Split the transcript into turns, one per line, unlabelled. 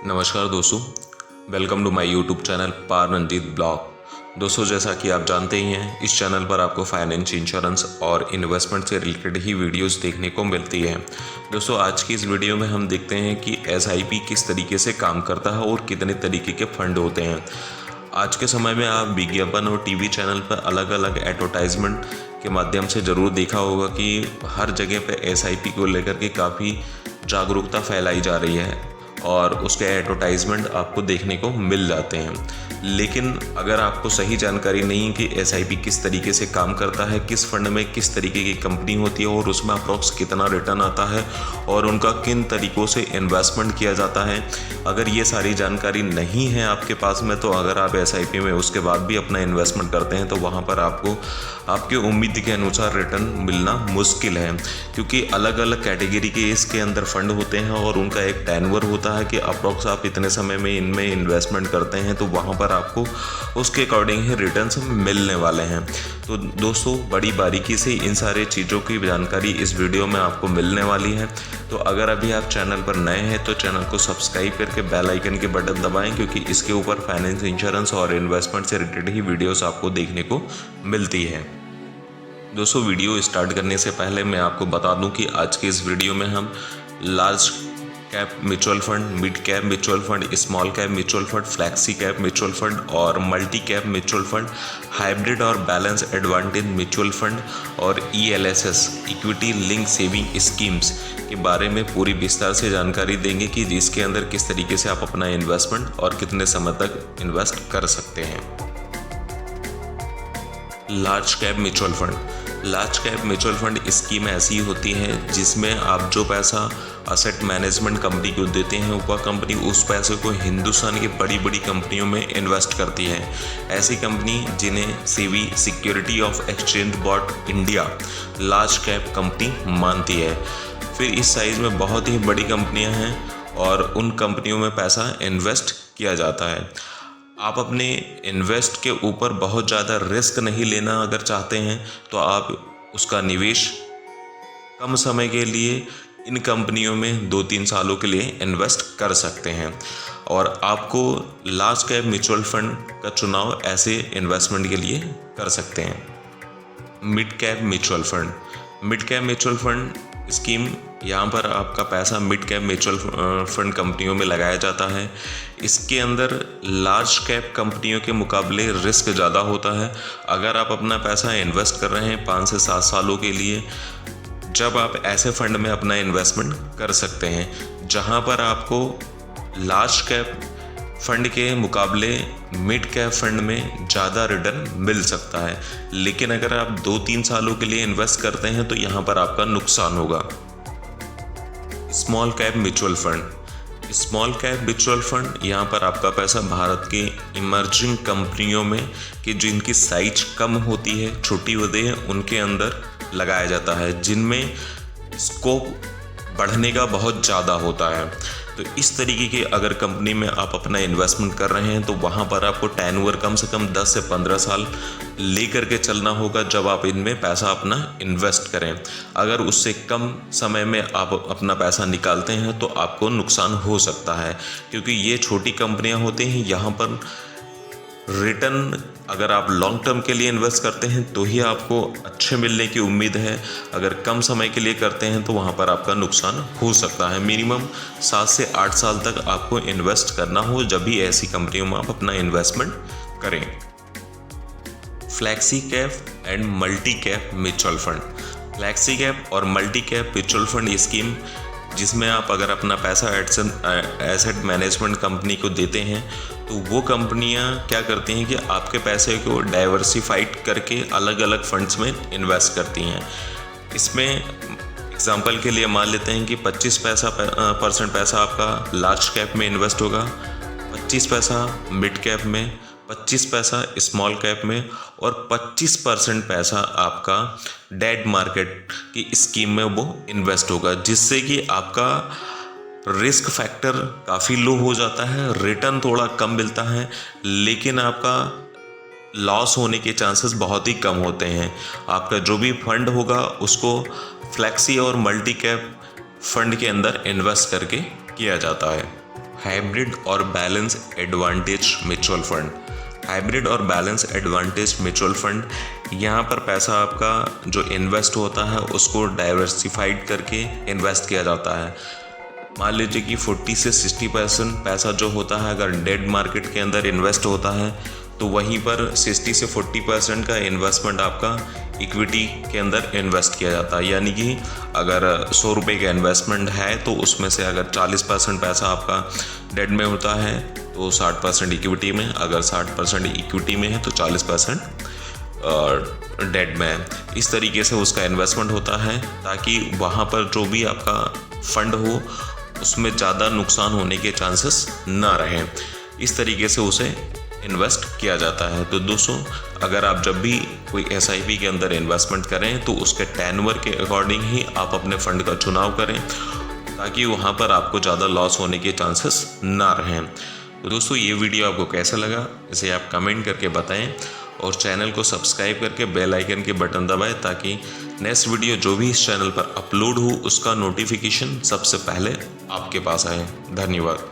नमस्कार दोस्तों, welcome to my YouTube channel पार रंजीत ब्लॉग। दोस्तों, जैसा कि आप जानते ही हैं, इस चैनल पर आपको फाइनेंस, इंश्योरेंस और इन्वेस्टमेंट से रिलेटेड ही वीडियोस देखने को मिलती है। दोस्तों, आज की इस वीडियो में हम देखते हैं कि एसआईपी किस तरीके से काम करता है और कितने तरीके के फंड होते हैं। आज के समय में आप विज्ञापन और टीवी चैनल पर अलग अलग एडवर्टाइजमेंट के माध्यम से ज़रूर देखा होगा कि हर जगह पे एसआईपी को लेकर के काफ़ी जागरूकता फैलाई जा रही है और उसके एडवर्टाइजमेंट आपको देखने को मिल जाते हैं। लेकिन अगर आपको सही जानकारी नहीं है कि एसआईपी किस तरीके से काम करता है, किस फंड में किस तरीके की कंपनी होती है और उसमें अप्रॉक्स कितना रिटर्न आता है और उनका किन तरीक़ों से इन्वेस्टमेंट किया जाता है, अगर ये सारी जानकारी नहीं है आपके पास में, तो अगर आप एसआईपी में उसके बाद भी अपना इन्वेस्टमेंट करते हैं तो वहाँ पर आपको आपके उम्मीद के अनुसार रिटर्न मिलना मुश्किल है, क्योंकि अलग अलग कैटेगरी के इसके अंदर फंड होते हैं और उनका एक टर्नओवर होता है कि अप्रॉक्स आप इतने समय में इनमें इन्वेस्टमेंट करते हैं तो वहाँ पर आपको उसके अकॉर्डिंग ही रिटर्न्स मिलने वाले हैं। तो दोस्तों, बड़ी बारीकी से इन सारे चीज़ों की जानकारी इस वीडियो में आपको मिलने वाली है। तो अगर अभी आप चैनल पर नए हैं तो चैनल को सब्सक्राइब करके बेल आइकन के बटन दबाएं, क्योंकि इसके ऊपर फाइनेंस, इंश्योरेंस और इन्वेस्टमेंट से रिलेटेड ही वीडियोस आपको देखने को मिलती है। दोस्तों, वीडियो स्टार्ट करने से पहले मैं आपको बता दूं कि आज के इस वीडियो में हम large cap mutual fund, mid cap mutual fund, small cap mutual fund, flexi cap mutual fund और multi cap mutual fund, hybrid और बैलेंस एडवांटेज म्यूचुअल फंड और ELSS equity linked saving schemes के बारे में पूरी विस्तार से जानकारी देंगे कि इसके अंदर किस तरीके से आप अपना इन्वेस्टमेंट और कितने समय तक इन्वेस्ट कर सकते हैं। Large cap mutual fund. Large cap mutual fund scheme ऐसी होती है जिसमें आप जो पैसा असेट मैनेजमेंट कंपनी को देते हैं, वह कंपनी उस पैसे को हिंदुस्तान की बड़ी बड़ी कंपनियों में इन्वेस्ट करती है। ऐसी कंपनी जिन्हें SEBI security of exchange board India large cap company मानती है। फिर इस साइज में बहुत ही बड़ी कंपनियां हैं और उन कंपनियों में पैसा इन्वेस्ट किया जाता है। आप अपने इन्वेस्ट के ऊपर बहुत ज़्यादा रिस्क नहीं लेना अगर चाहते हैं तो आप उसका निवेश कम समय के लिए इन कंपनियों में 2-3 सालों के लिए इन्वेस्ट कर सकते हैं। और आपको लार्ज कैप म्यूचुअल फंड का चुनाव ऐसे इन्वेस्टमेंट के लिए कर सकते हैं। Mid cap mutual fund. Mid cap mutual fund scheme, यहाँ पर आपका पैसा मिड कैप म्यूचुअल फंड कंपनियों में लगाया जाता है। इसके अंदर लार्ज कैप कंपनियों के मुकाबले रिस्क ज़्यादा होता है। अगर आप अपना पैसा इन्वेस्ट कर रहे हैं 5 से 7 सालों के लिए, जब आप ऐसे फंड में अपना इन्वेस्टमेंट कर सकते हैं जहाँ पर आपको लार्ज कैप फंड के मुकाबले मिड कैप फंड में ज़्यादा रिटर्न मिल सकता है। लेकिन अगर आप 2-3 सालों के लिए इन्वेस्ट करते हैं तो यहाँ पर आपका नुकसान होगा। Small cap mutual fund. Small cap mutual fund, यहाँ पर आपका पैसा भारत की इमर्जिंग कंपनियों में कि जिनकी साइज कम होती है, छोटी होती है, उनके अंदर लगाया जाता है, जिनमें स्कोप बढ़ने का बहुत ज़्यादा होता है। तो इस तरीके की अगर कंपनी में आप अपना इन्वेस्टमेंट कर रहे हैं तो वहाँ पर आपको टर्नओवर कम से कम 10 से 15 साल लेकर के चलना होगा जब आप इनमें पैसा अपना इन्वेस्ट करें। अगर उससे कम समय में आप अपना पैसा निकालते हैं तो आपको नुकसान हो सकता है, क्योंकि ये छोटी कंपनियाँ होती हैं। यहाँ पर रिटर्न अगर आप लॉन्ग टर्म के लिए इन्वेस्ट करते हैं तो ही आपको अच्छे मिलने की उम्मीद है। अगर कम समय के लिए करते हैं तो वहाँ पर आपका नुकसान हो सकता है। मिनिमम 7 से 8 साल तक आपको इन्वेस्ट करना हो जब भी ऐसी कंपनियों में आप अपना इन्वेस्टमेंट करें। Flexi cap and multi cap mutual fund. Flexi cap और multi cap mutual fund scheme, जिसमें आप अगर अपना पैसा एसेट मैनेजमेंट कंपनी को देते हैं तो वो कंपनियां क्या करती हैं कि आपके पैसे को डाइवर्सिफाइड करके अलग अलग फंड्स में इन्वेस्ट करती हैं। इसमें एग्जांपल के लिए मान लेते हैं कि 25% पैसा आपका लार्ज कैप में इन्वेस्ट होगा, 25 पैसा मिड कैप में, 25 पैसा स्मॉल कैप में और 25% पैसा आपका डेट मार्केट की स्कीम में वो इन्वेस्ट होगा, जिससे कि आपका रिस्क फैक्टर काफ़ी लो हो जाता है, रिटर्न थोड़ा कम मिलता है, लेकिन आपका लॉस होने के चांसेस बहुत ही कम होते हैं। आपका जो भी फंड होगा उसको फ्लैक्सी और मल्टी कैप फंड के अंदर इन्वेस्ट करके किया जाता है। हाइब्रिड और balance advantage mutual fund. Hybrid और बैलेंस एडवांटेज म्यूचुअल फंड, यहाँ पर पैसा आपका जो इन्वेस्ट होता है उसको डाइवर्सिफाइड करके इन्वेस्ट किया जाता है। मान लीजिए कि 40 से 60% पैसा जो होता है अगर डेट मार्केट के अंदर इन्वेस्ट होता है तो वहीं पर 60 से 40% का इन्वेस्टमेंट आपका इक्विटी के अंदर इन्वेस्ट किया जाता है। यानी कि अगर 100 रुपये का इन्वेस्टमेंट है तो उसमें से अगर 40% पैसा आपका डेट में होता है तो 60% इक्विटी में, अगर 60% इक्विटी में है तो 40% डेट में है। इस तरीके से उसका इन्वेस्टमेंट होता है ताकि वहाँ पर जो भी आपका फंड हो उसमें ज़्यादा नुकसान होने के चांसेस ना रहें। इस तरीके से उसे इन्वेस्ट किया जाता है। तो दोस्तों, अगर आप जब भी कोई SIP के अंदर इन्वेस्टमेंट करें तो उसके टेन्योर के अकॉर्डिंग ही आप अपने फंड का चुनाव करें ताकि वहाँ पर आपको ज़्यादा लॉस होने के चांसेस ना रहें। तो दोस्तों, ये वीडियो आपको कैसा लगा इसे आप कमेंट करके बताएं और चैनल को सब्सक्राइब करके बेल आइकन के बटन दबाएं ताकि नेक्स्ट वीडियो जो भी इस चैनल पर अपलोड हो उसका नोटिफिकेशन सबसे पहले आपके पास आए। धन्यवाद।